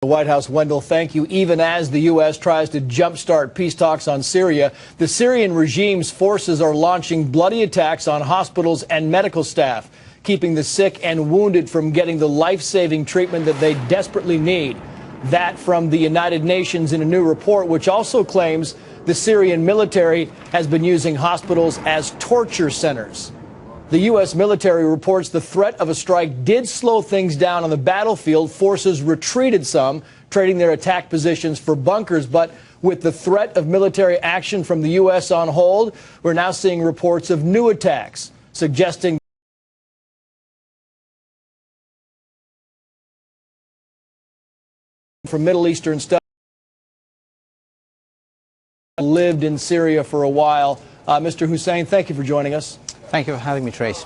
The White House, Wendell, thank you. Even as the U.S. tries to jumpstart peace talks on Syria, the Syrian regime's forces are launching bloody attacks on hospitals and medical staff, keeping the sick and wounded from getting the life-saving treatment that they desperately need. That from the United Nations in a new report, which also claims the Syrian military has been using hospitals as torture centers. The U.S. military reports the threat of a strike did slow things down on the battlefield. Forces retreated some, trading their attack positions for bunkers. But with the threat of military action from the U.S. on hold, we're now seeing reports of new attacks, suggesting from Middle Eastern studies lived in Syria for a while. Mr. Husain, thank you for joining us. Thank you for having me, Trace.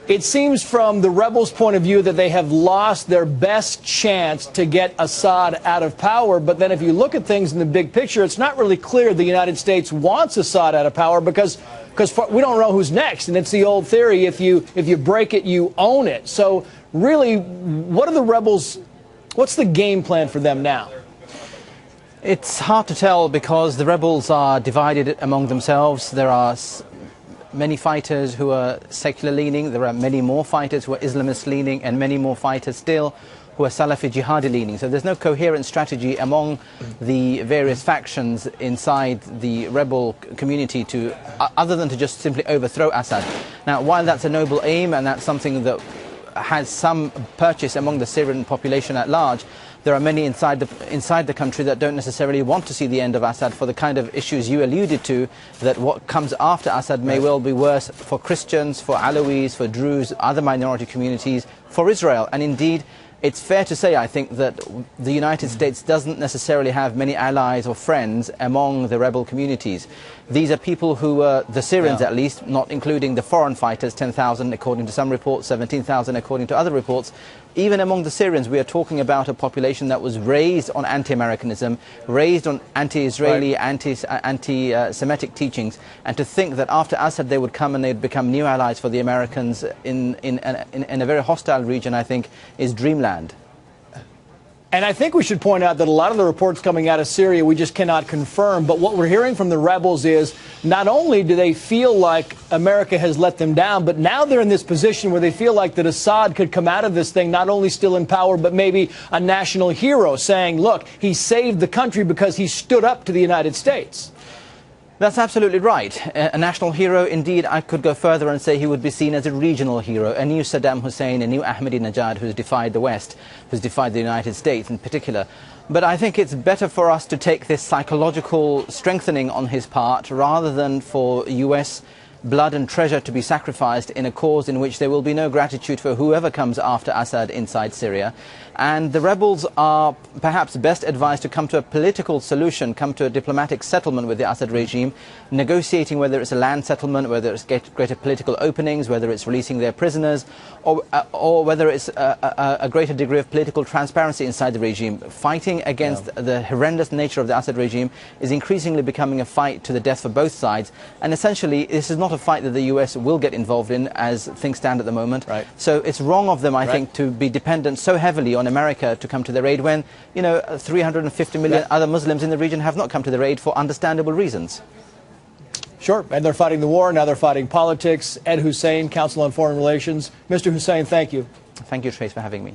It seems from the rebels' point of view that they have lost their best chance to get Assad out of power. But then if you look at things in the big picture, it's not really clear the United States wants Assad out of power because we don't know who's next. And it's the old theory, if you break it, you own it. So really, what are the rebels, what's the game plan for them now? It's hard to tell because the rebels are divided among themselves. There are many fighters who are secular leaning, there are many more fighters who are Islamist leaning, and many more fighters still who are Salafi jihadi leaning. So there's no coherent strategy among the various factions inside the rebel community other than to just simply overthrow Assad. Now, while that's a noble aim and that's something that has some purchase among the Syrian population at large, there are many inside the country that don't necessarily want to see the end of Assad for the kind of issues you alluded to, that what comes after Assad may well be worse for Christians, for Alawis, for Druze, other minority communities, for Israel. And indeed, it's fair to say, I think, that the United States doesn't necessarily have many allies or friends among the rebel communities. These are people who, the Syrians at least, not including the foreign fighters, 10,000 according to some reports, 17,000 according to other reports. Even among the Syrians, we are talking about a population that was raised on anti-Americanism, raised on anti-Israeli, anti-Semitic teachings. And to think that after Assad they would come and they'd become new allies for the Americans in a very hostile region, I think, is dreamland. And I think we should point out that a lot of the reports coming out of Syria we just cannot confirm. But what we're hearing from the rebels is not only do they feel like America has let them down, but now they're in this position where they feel like that Assad could come out of this thing not only still in power, but maybe a national hero, saying, look, he saved the country because he stood up to the United States. That's absolutely right. A national hero, indeed. I could go further and say he would be seen as a regional hero, a new Saddam Hussein, a new Ahmadinejad who's defied the West, who's defied the United States in particular. But I think it's better for us to take this psychological strengthening on his part rather than for US blood and treasure to be sacrificed in a cause in which there will be no gratitude for whoever comes after Assad inside Syria. And the rebels are perhaps best advised to come to a political solution, come to a diplomatic settlement with the Assad regime, negotiating whether it's a land settlement, whether it's greater political openings, whether it's releasing their prisoners, or whether it's a greater degree of political transparency inside the regime. Fighting against the horrendous nature of the Assad regime is increasingly becoming a fight to the death for both sides. And essentially, this is not a fight that the US will get involved in as things stand at the moment. Right. So it's wrong of them, I think, to be dependent so heavily on America to come to their aid when, 350 million other Muslims in the region have not come to their aid for understandable reasons. Sure, and they're fighting the war, now they're fighting politics. Ed Husain, Council on Foreign Relations. Mr. Husain, thank you. Thank you, Trace, for having me.